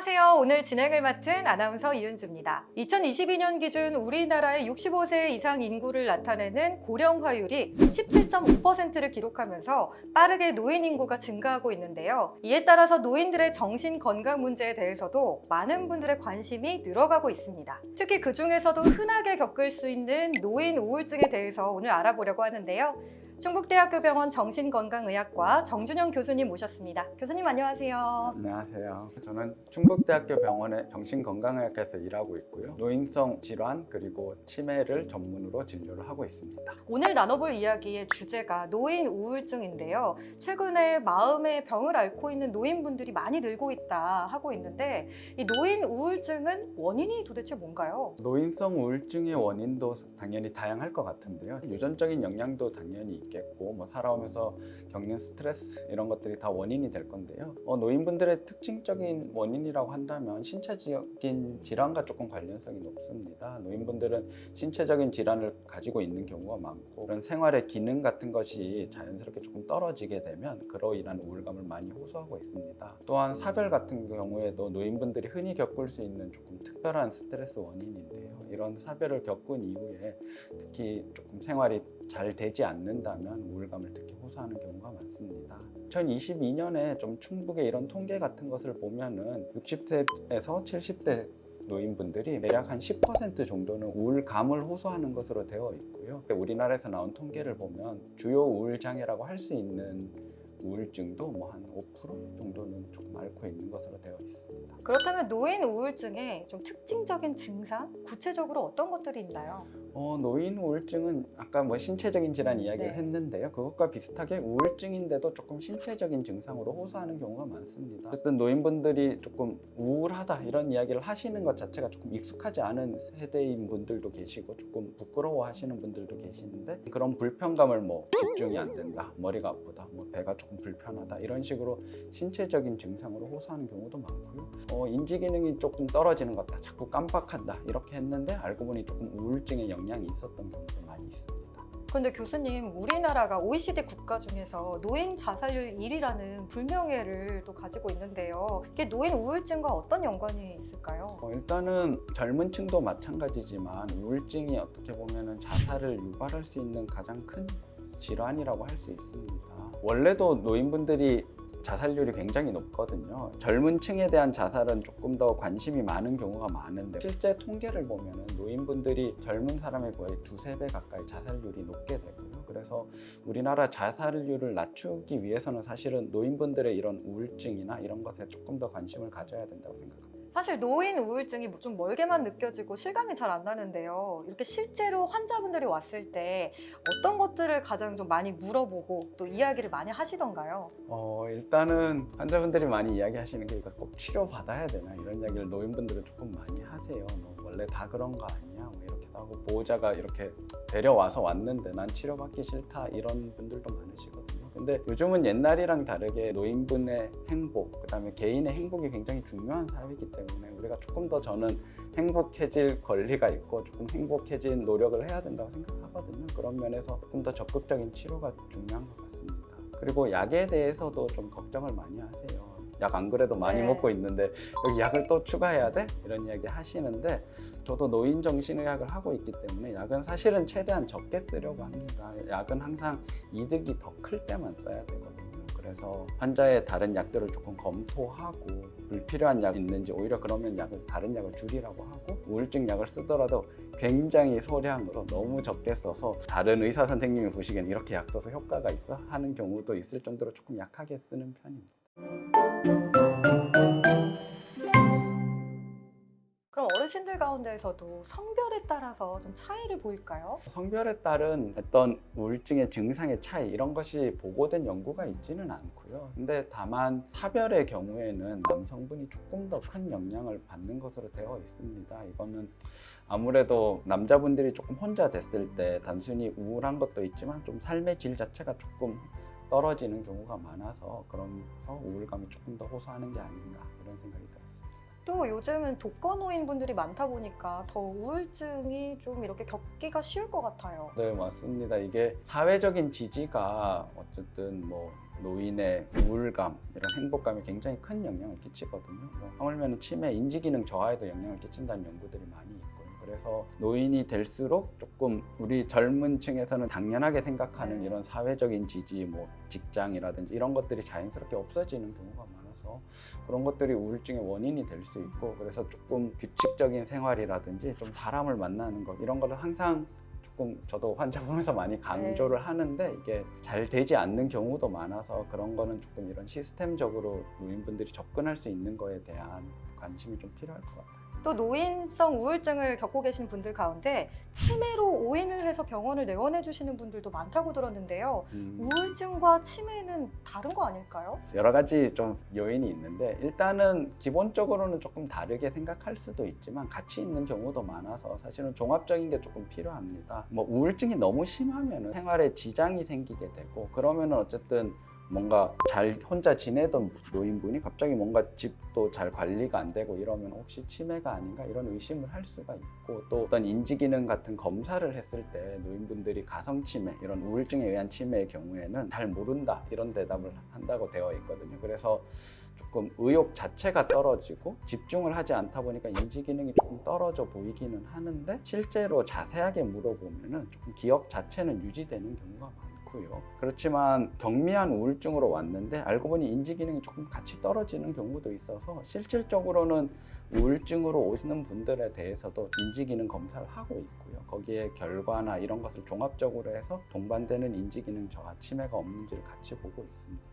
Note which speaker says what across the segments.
Speaker 1: 안녕하세요. 오늘 진행을 맡은 아나운서 이은주입니다. 2022년 기준 우리나라의 65세 이상 인구를 나타내는 고령화율이 17.5%를 기록하면서 빠르게 노인 인구가 증가하고 있는데요. 이에 따라서 노인들의 정신 건강 문제에 대해서도 많은 분들의 관심이 늘어가고 있습니다. 특히 그 중에서도 흔하게 겪을 수 있는 노인 우울증에 대해서 오늘 알아보려고 하는데요. 충북대학교 병원 정신건강의학과 정준영 교수님 모셨습니다. 교수님 안녕하세요.
Speaker 2: 안녕하세요. 저는 충북대학교 병원의 정신건강의학과에서 일하고 있고요. 노인성 질환 그리고 치매를 전문으로 진료를 하고 있습니다.
Speaker 1: 오늘 나눠볼 이야기의 주제가 노인 우울증인데요. 최근에 마음의 병을 앓고 있는 노인분들이 많이 늘고 있다 하고 있는데 이 노인 우울증은 원인이 도대체 뭔가요?
Speaker 2: 노인성 우울증의 원인도 당연히 다양할 것 같은데요. 유전적인 영향도 당연히 있겠고 살아오면서 겪는 스트레스 이런 것들이 다 원인이 될 건데요. 노인분들의 특징적인 원인이라고 한다면 신체적인 질환과 조금 관련성이 높습니다. 노인분들은 신체적인 질환을 가지고 있는 경우가 많고 그런 생활의 기능 같은 것이 자연스럽게 조금 떨어지게 되면 그로 인한 우울감을 많이 호소하고 있습니다. 또한 사별 같은 경우에도 노인분들이 흔히 겪을 수 있는 조금 특별한 스트레스 원인인데요. 이런 사별을 겪은 이후에 특히 조금 생활이 잘 되지 않는다면 우울감을 특히 호소하는 경우가 많습니다. 2022년에 좀 충북의 이런 통계 같은 것을 보면은 60세에서 70대 노인분들이 대략 한 10% 정도는 우울감을 호소하는 것으로 되어 있고요. 우리나라에서 나온 통계를 보면 주요 우울장애라고 할 수 있는 우울증도 한 5% 정도는 조금 앓고 있는 것으로 되어 있습니다.
Speaker 1: 그렇다면 노인 우울증의 좀 특징적인 증상? 구체적으로 어떤 것들이 있나요?
Speaker 2: 노인 우울증은 아까 신체적인 질환 이야기를
Speaker 1: 네.
Speaker 2: 했는데요. 그것과 비슷하게 우울증인데도 조금 신체적인 증상으로 호소하는 경우가 많습니다. 어쨌든 노인분들이 조금 우울하다 이런 이야기를 하시는 것 자체가 조금 익숙하지 않은 세대인 분들도 계시고 조금 부끄러워하시는 분들도 계시는데 그런 불편감을 집중이 안 된다, 머리가 아프다, 배가 조금 불편하다 이런 식으로 신체적인 증상으로 호소하는 경우도 많고요. 인지 기능이 조금 떨어지는 것 같다, 자꾸 깜빡한다 이렇게 했는데 알고 보니 조금 우울증의 영향이 있었던 경우도 많이 있습니다.
Speaker 1: 그런데 교수님, 우리나라가 OECD 국가 중에서 노인 자살률 1위라는 불명예를 또 가지고 있는데요. 이게 노인 우울증과 어떤 연관이 있을까요?
Speaker 2: 일단은 젊은 층도 마찬가지지만 우울증이 어떻게 보면 자살을 유발할 수 있는 가장 큰 질환이라고 할 수 있습니다. 원래도 노인분들이 자살률이 굉장히 높거든요. 젊은 층에 대한 자살은 조금 더 관심이 많은 경우가 많은데 실제 통계를 보면 노인분들이 젊은 사람에 거의 2~3배 가까이 자살률이 높게 되고요. 그래서 우리나라 자살률을 낮추기 위해서는 사실은 노인분들의 이런 우울증이나 이런 것에 조금 더 관심을 가져야 된다고 생각합니다.
Speaker 1: 사실 노인 우울증이 좀 멀게만 느껴지고 실감이 잘 안 나는데요. 이렇게 실제로 환자분들이 왔을 때 어떤 것들을 가장 좀 많이 물어보고 또 이야기를 많이 하시던가요?
Speaker 2: 일단은 환자분들이 많이 이야기하시는 게 이거 꼭 치료받아야 되나 이런 이야기를 노인분들은 조금 많이 하세요. 원래 다 그런 거 아니야? 이렇게도 하고 보호자가 이렇게 데려와서 왔는데 난 치료받기 싫다 이런 분들도 많으시거든요. 근데 요즘은 옛날이랑 다르게 노인분의 행복, 그다음에 개인의 행복이 굉장히 중요한 사회이기 때문에 우리가 조금 더 저는 행복해질 권리가 있고 조금 행복해진 노력을 해야 된다고 생각하거든요. 그런 면에서 조금 더 적극적인 치료가 중요한 것 같습니다. 그리고 약에 대해서도 좀 걱정을 많이 하세요. 약 안 그래도 많이
Speaker 1: 네.
Speaker 2: 먹고 있는데 여기 약을 또 추가해야 돼? 이런 이야기 하시는데 저도 노인 정신의학을 하고 있기 때문에 약은 사실은 최대한 적게 쓰려고 합니다. 약은 항상 이득이 더 클 때만 써야 되거든요. 그래서 환자의 다른 약들을 조금 검토하고 불필요한 약이 있는지 오히려 그러면 다른 약을 줄이라고 하고 우울증 약을 쓰더라도 굉장히 소량으로 너무 적게 써서 다른 의사 선생님이 보시기엔 이렇게 약 써서 효과가 있어? 하는 경우도 있을 정도로 조금 약하게 쓰는 편입니다.
Speaker 1: 그럼 어르신들 가운데에서도 성별에 따라서 좀 차이를 보일까요?
Speaker 2: 성별에 따른 어떤 우울증의 증상의 차이 이런 것이 보고된 연구가 있지는 않고요. 근데 다만 사별의 경우에는 남성분이 조금 더 큰 영향을 받는 것으로 되어 있습니다. 이거는 아무래도 남자분들이 조금 혼자 됐을 때 단순히 우울한 것도 있지만 좀 삶의 질 자체가 조금 떨어지는 경우가 많아서 그러면서 우울감이 조금 더 호소하는 게 아닌가 이런 생각이 들었습니다.
Speaker 1: 또 요즘은 독거노인 분들이 많다 보니까 더 우울증이 좀 이렇게 겪기가 쉬울 것 같아요.
Speaker 2: 네, 맞습니다. 이게 사회적인 지지가 어쨌든 노인의 우울감, 이런 행복감에 굉장히 큰 영향을 끼치거든요. 하물며 치매, 인지기능 저하에도 영향을 끼친다는 연구들이 많이 있고요. 그래서 노인이 될수록 조금 우리 젊은 층에서는 당연하게 생각하는 이런 사회적인 지지, 뭐 직장이라든지 이런 것들이 자연스럽게 없어지는 경우가 많아서 그런 것들이 우울증의 원인이 될 수 있고, 그래서 조금 규칙적인 생활이라든지 좀 사람을 만나는 것, 이런 거를 항상 조금 저도 환자 보면서 많이 강조를 하는데 이게 잘 되지 않는 경우도 많아서 그런 거는 조금 이런 시스템적으로 노인분들이 접근할 수 있는 거에 대한 관심이 좀 필요할 것 같아요.
Speaker 1: 또 노인성 우울증을 겪고 계신 분들 가운데 치매로 오인을 해서 병원을 내원해 주시는 분들도 많다고 들었는데요. 우울증과 치매는 다른 거 아닐까요?
Speaker 2: 여러 가지 좀 요인이 있는데, 일단은 기본적으로는 조금 다르게 생각할 수도 있지만 같이 있는 경우도 많아서 사실은 종합적인 게 조금 필요합니다. 뭐 우울증이 너무 심하면 생활에 지장이 생기게 되고, 그러면은 어쨌든 뭔가 잘 혼자 지내던 노인분이 갑자기 뭔가 집도 잘 관리가 안 되고 이러면 혹시 치매가 아닌가 이런 의심을 할 수가 있고, 또 어떤 인지기능 같은 검사를 했을 때 노인분들이 가성치매, 이런 우울증에 의한 치매의 경우에는 잘 모른다 이런 대답을 한다고 되어 있거든요. 그래서 조금 의욕 자체가 떨어지고 집중을 하지 않다 보니까 인지기능이 조금 떨어져 보이기는 하는데, 실제로 자세하게 물어보면은 조금 기억 자체는 유지되는 경우가 많아요. 그렇지만 경미한 우울증으로 왔는데 알고 보니 인지기능이 조금 같이 떨어지는 경우도 있어서 실질적으로는 우울증으로 오시는 분들에 대해서도 인지기능 검사를 하고 있고요. 거기에 결과나 이런 것을 종합적으로 해서 동반되는 인지기능 저하, 치매가 없는지를 같이 보고 있습니다.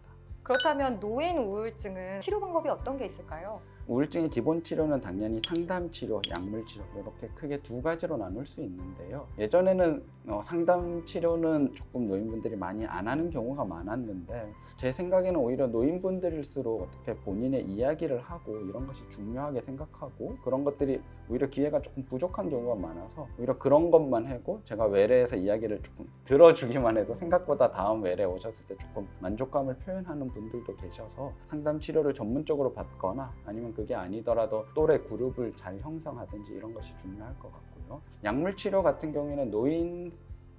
Speaker 1: 그렇다면 노인 우울증은 치료 방법이 어떤 게 있을까요?
Speaker 2: 우울증의 기본 치료는 당연히 상담 치료, 약물 치료, 이렇게 크게 두 가지로 나눌 수 있는데요. 예전에는 상담 치료는 조금 노인분들이 많이 안 하는 경우가 많았는데, 제 생각에는 오히려 노인분들일수록 어떻게 본인의 이야기를 하고 이런 것이 중요하게 생각하고, 그런 것들이 오히려 기회가 조금 부족한 경우가 많아서 오히려 그런 것만 하고 제가 외래에서 이야기를 조금 들어주기만 해도 생각보다 다음 외래 오셨을 때 조금 만족감을 표현하는 분들도 계셔서 상담 치료를 전문적으로 받거나, 아니면 그게 아니더라도 또래 그룹을 잘 형성하든지 이런 것이 중요할 것 같고요. 약물 치료 같은 경우에는 노인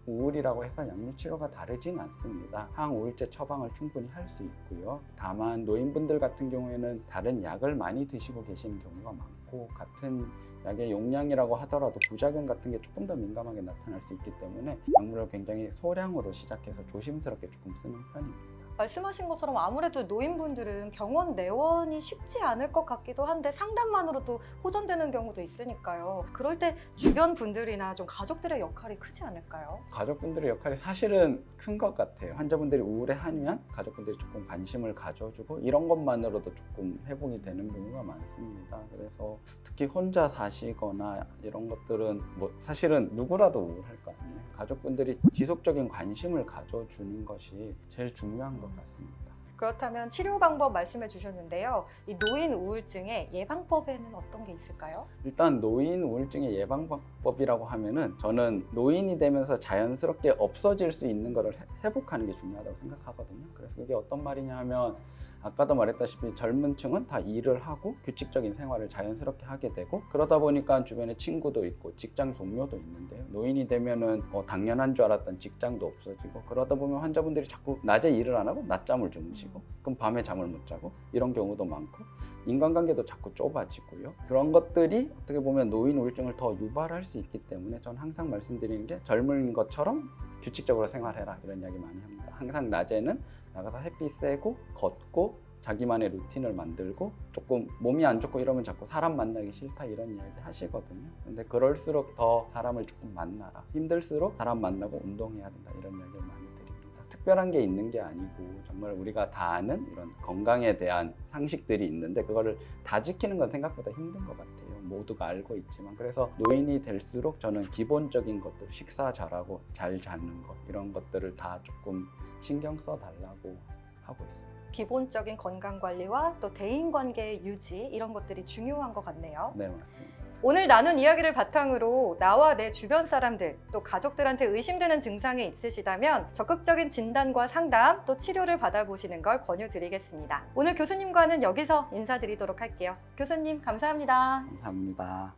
Speaker 2: 우울이라고 해서 약물 치료가 다르진 않습니다. 항우울제 처방을 충분히 할 수 있고요. 다만 노인분들 같은 경우에는 다른 약을 많이 드시고 계시는 경우가 많고, 같은 약의 용량이라고 하더라도 부작용 같은 게 조금 더 민감하게 나타날 수 있기 때문에 약물을 굉장히 소량으로 시작해서 조심스럽게 조금 쓰는 편입니다.
Speaker 1: 말씀하신 것처럼 아무래도 노인분들은 병원 내원이 쉽지 않을 것 같기도 한데 상담만으로도 호전되는 경우도 있으니까요. 그럴 때 주변 분들이나 좀 가족들의 역할이 크지 않을까요?
Speaker 2: 가족분들의 역할이 사실은 큰 것 같아요. 환자분들이 우울해하면 가족분들이 조금 관심을 가져주고 이런 것만으로도 조금 회복이 되는 경우가 많습니다. 그래서 특히 혼자 사시거나 이런 것들은 뭐 사실은 누구라도 우울할 거 아니에요. 가족분들이 지속적인 관심을 가져주는 것이 제일 중요한 것 같습니다.
Speaker 1: 그렇다면 치료 방법 말씀해 주셨는데요. 이 노인 우울증의 예방법에는 어떤 게 있을까요?
Speaker 2: 일단 노인 우울증의 예방법이라고 하면은 저는 노인이 되면서 자연스럽게 없어질 수 있는 거를 회복하는 게 중요하다고 생각하거든요. 그래서 그게 어떤 말이냐 하면, 아까도 말했다시피 젊은 층은 다 일을 하고 규칙적인 생활을 자연스럽게 하게 되고, 그러다 보니까 주변에 친구도 있고 직장 동료도 있는데요. 노인이 되면은 당연한 줄 알았던 직장도 없어지고, 그러다 보면 환자분들이 자꾸 낮에 일을 안 하고 낮잠을 주무시고, 그럼 밤에 잠을 못 자고 이런 경우도 많고, 인간관계도 자꾸 좁아지고요. 그런 것들이 어떻게 보면 노인 우울증을 더 유발할 수 있기 때문에 저는 항상 말씀드리는 게, 젊은 것처럼 규칙적으로 생활해라 이런 이야기 많이 합니다. 항상 낮에는 나가서 햇빛 쐬고 걷고 자기만의 루틴을 만들고, 조금 몸이 안 좋고 이러면 자꾸 사람 만나기 싫다 이런 이야기 하시거든요. 근데 그럴수록 더 사람을 조금 만나라, 힘들수록 사람 만나고 운동해야 된다 이런 이야기를 많이 드립니다. 특별한 게 있는 게 아니고 정말 우리가 다 아는 이런 건강에 대한 상식들이 있는데 그거를 다 지키는 건 생각보다 힘든 것 같아요. 모두가 알고 있지만. 그래서 노인이 될수록 저는 기본적인 것들, 식사 잘하고 잘 자는 것, 이런 것들을 다 조금 신경 써달라고 하고 있습니다.
Speaker 1: 기본적인 건강관리와 또 대인관계 유지, 이런 것들이 중요한 것 같네요.
Speaker 2: 네, 맞습니다.
Speaker 1: 오늘 나눈 이야기를 바탕으로 나와 내 주변 사람들, 또 가족들한테 의심되는 증상이 있으시다면 적극적인 진단과 상담, 또 치료를 받아보시는 걸 권유드리겠습니다. 오늘 교수님과는 여기서 인사드리도록 할게요. 교수님 감사합니다.
Speaker 2: 감사합니다.